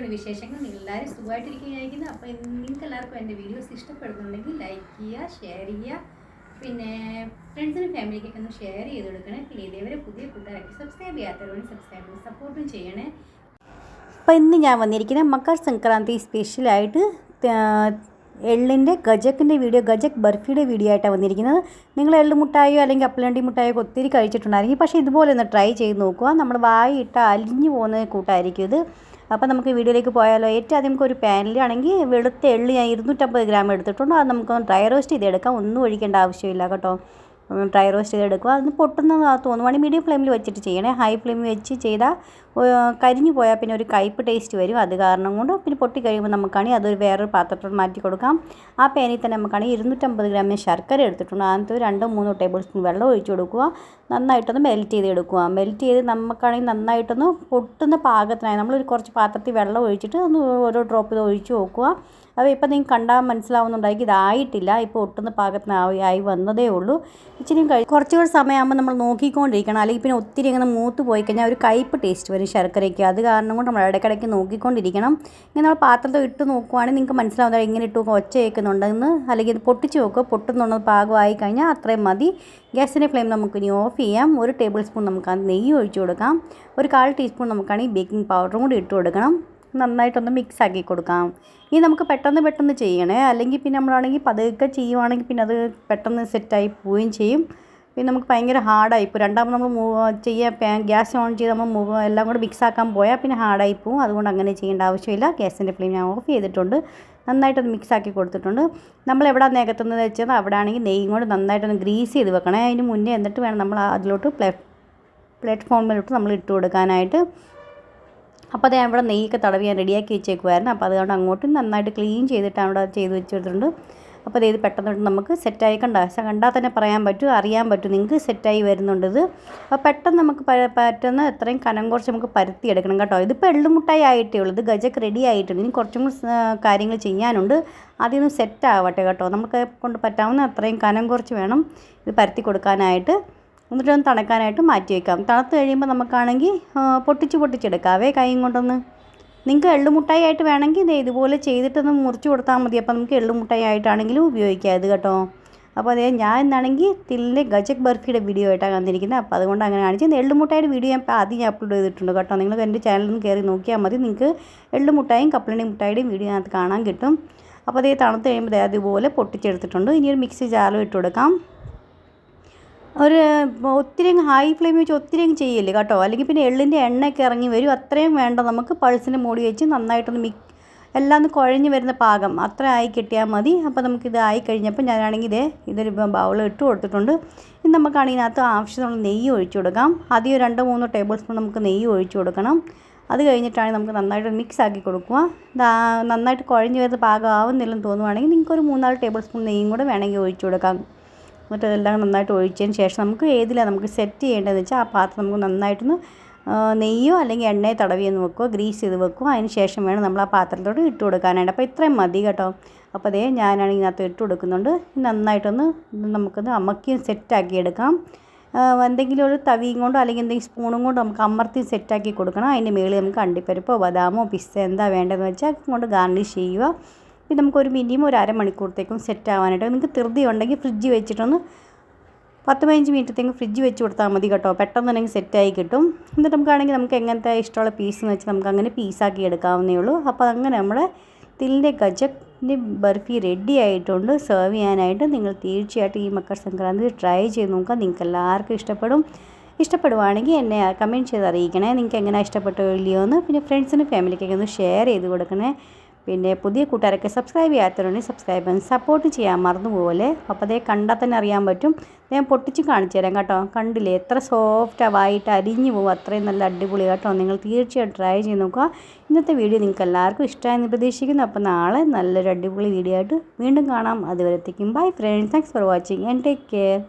എന്തൊക്കെയാണ് വിശേഷങ്ങൾ? നിങ്ങളെല്ലാവരും സുഖമായിട്ടിരിക്കുകയായിരിക്കുന്നു. അപ്പോൾ നിങ്ങൾക്ക് എല്ലാവർക്കും എൻ്റെ വീഡിയോസ് ഇഷ്ടപ്പെടുന്നുണ്ടെങ്കിൽ ലൈക്ക് ചെയ്യുക, ഷെയർ ചെയ്യുക, പിന്നെ ഫ്രണ്ട്സിനും ഫാമിലിക്കൊക്കെ ഒന്ന് ഷെയർ ചെയ്ത് കൊടുക്കണേ. പിന്നെ ഇതേവരെ പുതിയ കൂട്ടുകാരൊക്കെ സബ്സ്ക്രൈബ് ചെയ്യാത്തവരോട് സബ്സ്ക്രൈബ് ചെയ്ത് സപ്പോർട്ടും ചെയ്യണേ. അപ്പോൾ ഇന്ന് ഞാൻ വന്നിരിക്കുന്നത് മകർ സംക്രാന്തി സ്പെഷ്യലായിട്ട് എള്ളിൻ്റെ ഗജക്കിൻ്റെ വീഡിയോ, ഗജക് ബർഫിയുടെ വീഡിയോ ആയിട്ടാണ് വന്നിരിക്കുന്നത്. നിങ്ങൾ എള്ളു മുട്ടായോ അല്ലെങ്കിൽ അപ്പലണ്ടി മുട്ടായോ ഒക്കെ ഒത്തിരി കഴിച്ചിട്ടുണ്ടായിരിക്കും. പക്ഷേ ഇതുപോലെ ഒന്ന് ട്രൈ ചെയ്ത് നോക്കുക. നമ്മൾ വായിട്ട് അലിഞ്ഞു പോകുന്ന കൂട്ടായിരിക്കും ഇത്. അപ്പോൾ നമുക്ക് വീഡിയോയിലേക്ക് പോയാലോ. ഏറ്റവും ആദ്യം നമുക്ക് ഒരു പാനിലാണെങ്കിൽ വെളുത്ത എള്ള് ഞാൻ 250 ഗ്രാം എടുത്തിട്ടുണ്ട്. അത് നമുക്ക് ഡ്രൈ റോസ്റ്റ് ചെയ്തെടുക്കാം. ഒന്നും ഒഴിക്കേണ്ട ആവശ്യമില്ല കേട്ടോ. ഡ്രൈ റോസ്റ്റ് ചെയ്തെടുക്കുക. അതിന് പൊട്ടുന്ന തോന്നുവാണെങ്കിൽ മീഡിയം ഫ്ലെയിമിൽ വെച്ചിട്ട് ചെയ്യണേ. ഹൈ ഫ്ലെയിമിൽ വെച്ച് ചെയ്താൽ കരിഞ്ഞു പോയാൽ പിന്നെ ഒരു കയ്പ്പ് ടേസ്റ്റ് വരും. അത് കാരണം കൊണ്ട് പിന്നെ പൊട്ടി കഴിയുമ്പോൾ നമുക്കാണെങ്കിൽ അതൊരു വേറൊരു പാത്രത്തിൽ മാറ്റി കൊടുക്കാം. ആ പാനിൽ തന്നെ നമുക്കാണെങ്കിൽ 250 ഗ്രാം ശർക്കര എടുത്തിട്ടുണ്ട്. അതിനകത്ത് 2-3 ടേബിൾ സ്പൂൺ വെള്ളം ഒഴിച്ച് കൊടുക്കുക. നന്നായിട്ടൊന്ന് മെൽറ്റ് ചെയ്തെടുക്കുക. മെൽറ്റ് ചെയ്ത് നമുക്കാണെങ്കിൽ നന്നായിട്ടൊന്ന് പൊട്ടുന്ന പാകത്തിനായി നമ്മളൊരു കുറച്ച് പാത്രത്തിൽ വെള്ളം ഒഴിച്ചിട്ട് ഒന്ന് ഓരോ ഡ്രോപ്പ് ഇത് ഒഴിച്ച് നോക്കുക. അപ്പോൾ ഇപ്പോൾ നിങ്ങൾക്ക് കണ്ടാൽ മനസ്സിലാവുന്നുണ്ടായിരിക്കും ഇതായിട്ടില്ല. ഇപ്പോൾ ഒട്ടുന്ന പാകത്തിനായി വന്നതേ ഉള്ളൂ. ഇച്ചിരി കുറച്ചുകൂടി സമയമാകുമ്പോൾ നമ്മൾ നോക്കിക്കൊണ്ടിരിക്കണം. അല്ലെങ്കിൽ പിന്നെ ഒത്തിരി അങ്ങനെ മൂത്ത് പോയി കഴിഞ്ഞാൽ ഒരു കയ്പ്പ് ടേസ്റ്റ് വരും ശർക്കരയ്ക്ക്. അത് കാരണം കൊണ്ട് നമ്മൾ ഇടയ്ക്കിടയ്ക്ക് നോക്കിക്കൊണ്ടിരിക്കണം. ഇങ്ങനെ നമ്മൾ പാത്രത്തിൽ ഇട്ട് നോക്കുവാണെങ്കിൽ നിങ്ങൾക്ക് മനസ്സിലാവുന്നത് ഇങ്ങനെ ഇട്ട് ഒച്ച കേൾക്കുന്നുണ്ടെന്ന്. അല്ലെങ്കിൽ ഇത് പൊട്ടിച്ച് നോക്കുക. പൊട്ടുന്നുള്ള പാകമായി കഴിഞ്ഞാൽ അത്രയും മതി. ഗ്യാസിൻ്റെ ഫ്ലെയിം നമുക്കിനി ഓഫ് ചെയ്യാം. 1 ടേബിൾ സ്പൂൺ നമുക്ക് നെയ്യ് ഒഴിച്ച് കൊടുക്കാം. ഒരു 1/4 ടീസ്പൂൺ നമുക്കാണെങ്കിൽ ബേക്കിംഗ് പൗഡറും കൂടി ഇട്ട് കൊടുക്കണം. നന്നായിട്ടൊന്ന് മിക്സ് ആക്കി കൊടുക്കാം. ഈ നമുക്ക് പെട്ടെന്ന് ചെയ്യണേ. അല്ലെങ്കിൽ പിന്നെ നമ്മളാണെങ്കിൽ പതുക്കെ ചെയ്യുവാണെങ്കിൽ പിന്നെ അത് പെട്ടെന്ന് സെറ്റായി പോവുകയും ചെയ്യും. പിന്നെ നമുക്ക് ഭയങ്കര ഹാർഡായി ഇപ്പോൾ രണ്ടാമത് നമ്മൾ ഗ്യാസ് ഓൺ ചെയ്ത് നമ്മൾ എല്ലാം കൂടെ മിക്സ് ആക്കാൻ പോയാൽ പിന്നെ ഹാർഡായി പോവും. അതുകൊണ്ട് അങ്ങനെ ചെയ്യേണ്ട ആവശ്യമില്ല. ഗ്യാസിൻ്റെ ഫ്ലെയിം ഞാൻ ഓഫ് ചെയ്തിട്ടുണ്ട്. നന്നായിട്ടൊന്ന് മിക്സ് ആക്കി കൊടുത്തിട്ടുണ്ട്. നമ്മൾ എവിടെ നികത്തുന്നത് വെച്ചാൽ അവിടെ ആണെങ്കിൽ നെയ്യും കൊണ്ട് നന്നായിട്ടൊന്ന് ഗ്രീസ് ചെയ്ത് വെക്കണേ. അതിന് മുന്നേ എന്നിട്ട് വേണം നമ്മൾ അതിലോട്ട് പ്ലാറ്റ്ഫോമിലോട്ട് നമ്മൾ ഇട്ട് കൊടുക്കാനായിട്ട്. അപ്പോൾ അത് ഞാൻ ഇവിടെ നെയ്യൊക്കെ തടവി ഞാൻ റെഡിയാക്കി വെച്ചേക്കുമായിരുന്നു. അപ്പോൾ അതുകൊണ്ട് അങ്ങോട്ടും നന്നായിട്ട് ക്ലീൻ ചെയ്തിട്ടാണ് അവിടെ ചെയ്ത് വെച്ചിട്ടുണ്ട്. അപ്പോൾ ഇത് പെട്ടെന്ന് നമുക്ക് സെറ്റായി കണ്ടാൽ തന്നെ പറയാൻ പറ്റും, അറിയാൻ പറ്റും നിങ്ങൾക്ക് സെറ്റായി വരുന്നുണ്ട് ഇത്. അപ്പോൾ പെട്ടെന്ന് നമുക്ക് പറ്റുന്ന എത്രയും കനം കുറച്ച് നമുക്ക് പരത്തിയെടുക്കണം കേട്ടോ. ഇതിപ്പോൾ എള്ളുമുട്ടായി ആയിട്ടേ ഉള്ളൂ. ഇത് ഗജക്ക് റെഡി ആയിട്ടുണ്ട്. ഇനി കുറച്ചും കൂടി കാര്യങ്ങൾ ചെയ്യാനുണ്ട്. ആദ്യം ഒന്ന് സെറ്റ് ആവട്ടെ കേട്ടോ. നമുക്ക് കൊണ്ട് പറ്റാവുന്ന അത്രയും കനം കുറച്ച് വേണം ഇത് പരത്തി കൊടുക്കാനായിട്ട്. എന്നിട്ടൊന്ന് തണുക്കാനായിട്ട് മാറ്റി വയ്ക്കാം. തണുത്ത് കഴിയുമ്പോൾ നമുക്കാണെങ്കിൽ പൊട്ടിച്ചെടുക്കാവേ കൈയും കൊണ്ടൊന്ന്. നിങ്ങൾക്ക് എള്ളുമുട്ടായി ആയിട്ട് വേണമെങ്കിൽ ഇതുപോലെ ചെയ്തിട്ടൊന്ന് മുറിച്ച് കൊടുത്താൽ മതി. അപ്പോൾ നമുക്ക് എള്ളുമുട്ടായി ആയിട്ടാണെങ്കിലും ഉപയോഗിക്കാം ഇത് കേട്ടോ. അപ്പോൾ അതേ ഞാൻ എന്നാണെങ്കിൽ തില്ലിൻ്റെ ഗജക് ബർഫിയുടെ വീഡിയോ ആയിട്ടാണ് വന്നിരിക്കുന്നത്. അപ്പോൾ അതുകൊണ്ട് അങ്ങനെ കാണിച്ചത്. എള്ളുമുട്ടായുടെ വീഡിയോ ഞാൻ ആദ്യം അപ്ലോഡ് ചെയ്തിട്ടുണ്ട് കേട്ടോ. നിങ്ങൾ എൻ്റെ ചാനലിൽ നിന്ന് കയറി നോക്കിയാൽ മതി. നിങ്ങൾക്ക് എള്ളുമുട്ടായും കപ്പലണ്ടി മുട്ടായുടെയും വീഡിയോ അതിനകത്ത് കാണാൻ കിട്ടും. അപ്പോൾ അതേ തണുത്ത് കഴിയുമ്പോൾ അതുപോലെ പൊട്ടിച്ചെടുത്തിട്ടുണ്ട്. ഇനി ഒരു മിക്സി ജാറിൽ ഇട്ട് കൊടുക്കാം. ഒത്തിരി ഹൈ ഫ്ലെയിമിൽ വെച്ച് ഒത്തിരി ചെയ്യില്ല കേട്ടോ. അല്ലെങ്കിൽ പിന്നെ എള്ളിൻ്റെ എണ്ണയൊക്കെ ഇറങ്ങി വരും. അത്രയും വേണ്ട. നമുക്ക് പൾസിന് മൂടി വെച്ച് നന്നായിട്ടൊന്ന് എല്ലാം ഒന്ന് കുഴഞ്ഞ് വരുന്ന പാകം അത്ര ആയി കിട്ടിയാൽ മതി. അപ്പോൾ നമുക്കിത് ആയി കഴിഞ്ഞപ്പോൾ ഞാനാണെങ്കിൽ ഇതൊരു ബൗളിൽ ഇട്ട് കൊടുത്തിട്ടുണ്ട്. ഇനി നമുക്കാണെങ്കിൽ ഇതിനകത്ത് ആവശ്യമുള്ള നെയ്യ് ഒഴിച്ചു കൊടുക്കാം. ആദ്യം 2-3 ടേബിൾ സ്പൂൺ നമുക്ക് നെയ്യ് ഒഴിച്ചു കൊടുക്കണം. അത് കഴിഞ്ഞിട്ടാണെങ്കിൽ നമുക്ക് നന്നായിട്ട് മിക്സ് ആക്കി കൊടുക്കുക. നന്നായിട്ട് കുഴഞ്ഞ് വരുന്ന പാകം ആവുന്നില്ലെന്ന് തോന്നുവാണെങ്കിൽ നിങ്ങൾക്ക് ഒരു 3-4 ടേബിൾ സ്പൂൺ നെയ്യും കൂടെ വേണമെങ്കിൽ ഒഴിച്ചു കൊടുക്കാം. എന്നിട്ട് അതെല്ലാം നന്നായിട്ട് ഒഴിച്ചതിന് ശേഷം നമുക്ക് ഏതിലാണ് നമുക്ക് സെറ്റ് ചെയ്യേണ്ടതെന്ന് വെച്ചാൽ ആ പാത്രം നമുക്ക് നന്നായിട്ടൊന്ന് നെയ്യോ അല്ലെങ്കിൽ എണ്ണയോ തടവിയൊന്ന് വെക്കുക, ഗ്രീസ് ചെയ്ത് വെക്കുക. അതിന് ശേഷം വേണം നമ്മൾ ആ പാത്രത്തോട് ഇട്ട് കൊടുക്കാനായിട്ട്. അപ്പോൾ ഇത്രയും മതി കേട്ടോ. അപ്പോൾ അതേ ഞാനാണെങ്കിൽ ഇതിനകത്ത് ഇട്ട് കൊടുക്കുന്നുണ്ട്. നന്നായിട്ടൊന്ന് നമുക്കൊന്ന് അമക്കി സെറ്റാക്കി എടുക്കാം. എന്തെങ്കിലും ഒരു തവിയും കൊണ്ടോ അല്ലെങ്കിൽ എന്തെങ്കിലും സ്പൂണും കൊണ്ടോ നമുക്ക് അമർത്തി സെറ്റാക്കി കൊടുക്കണം. അതിൻ്റെ മുകളിൽ നമുക്ക് അണ്ടിപ്പരിപ്പോ ബദാമോ പിസ്ത എന്താ വേണ്ടതെന്ന് വെച്ചാൽ കൊണ്ട് ഗാർണിഷ് ചെയ്യുക. പിന്നെ നമുക്കൊരു മിനിമം ഒരു അരമണിക്കൂറത്തേക്കും സെറ്റ് ആവാനായിട്ട്. നിങ്ങൾക്ക് ധൃതി ഉണ്ടെങ്കിൽ ഫ്രിഡ്ജ് വെച്ചിട്ടൊന്ന് 10-15 മിനിറ്റത്തേക്കും ഫ്രിഡ്ജ് വെച്ച് കൊടുത്താൽ മതി കേട്ടോ. പെട്ടെന്ന് തന്നെ സെറ്റായി കിട്ടും. എന്നിട്ട് നമുക്കാണെങ്കിൽ നമുക്ക് എങ്ങനത്തെ ഇഷ്ടമുള്ള പീസെന്ന് വെച്ചാൽ നമുക്ക് അങ്ങനെ പീസാക്കി എടുക്കാവുന്നേ ഉള്ളൂ. അപ്പോൾ അങ്ങനെ നമ്മുടെ തില്ലിൻ്റെ ഗജക്കിൻ്റെ ബർഫി റെഡി ആയിട്ടുണ്ട് സെർവ് ചെയ്യാനായിട്ട്. നിങ്ങൾ തീർച്ചയായിട്ടും ഈ മകർ സംക്രാന്തി ട്രൈ ചെയ്ത് നോക്കുക. നിങ്ങൾക്ക് എല്ലാവർക്കും ഇഷ്ടപ്പെടുവാണെങ്കിൽ എന്നെ കമൻറ്റ് ചെയ്ത് അറിയിക്കണേ. നിങ്ങൾക്ക് എങ്ങനെ ഇഷ്ടപ്പെട്ടോ ഇല്ലയോ എന്ന്. പിന്നെ ഫ്രണ്ട്സിനും ഫാമിലിക്കൊക്കെ ഒന്ന് ഷെയർ ചെയ്ത് കൊടുക്കണേ. പിന്നെ പുതിയ കൂട്ടുകാരൊക്കെ സബ്സ്ക്രൈബ് ചെയ്യാത്തവരുണ്ടെങ്കിൽ സബ്സ്ക്രൈബ് ചെയ്യാൻ സപ്പോർട്ട് ചെയ്യാൻ മറന്നുപോലെ. അപ്പോൾ അതേ കണ്ടാൽ തന്നെ അറിയാൻ പറ്റും. ഞാൻ പൊട്ടിച്ച് കാണിച്ചു തരാം കേട്ടോ. കണ്ടില്ലേ എത്ര സോഫ്റ്റായിട്ട് അരിഞ്ഞു പോകും. അത്രയും നല്ല അടിപൊളി കേട്ടോ. നിങ്ങൾ തീർച്ചയായിട്ടും ട്രൈ ചെയ്ത് നോക്കുക. ഇന്നത്തെ വീഡിയോ നിങ്ങൾക്ക് എല്ലാവർക്കും ഇഷ്ടമായെന്ന് പ്രതീക്ഷിക്കുന്നു. അപ്പോൾ നാളെ നല്ലൊരു അടിപൊളി വീഡിയോ ആയിട്ട് വീണ്ടും കാണാം. അതുവരെത്തേക്കും bye friends. Thanks for watching and take care.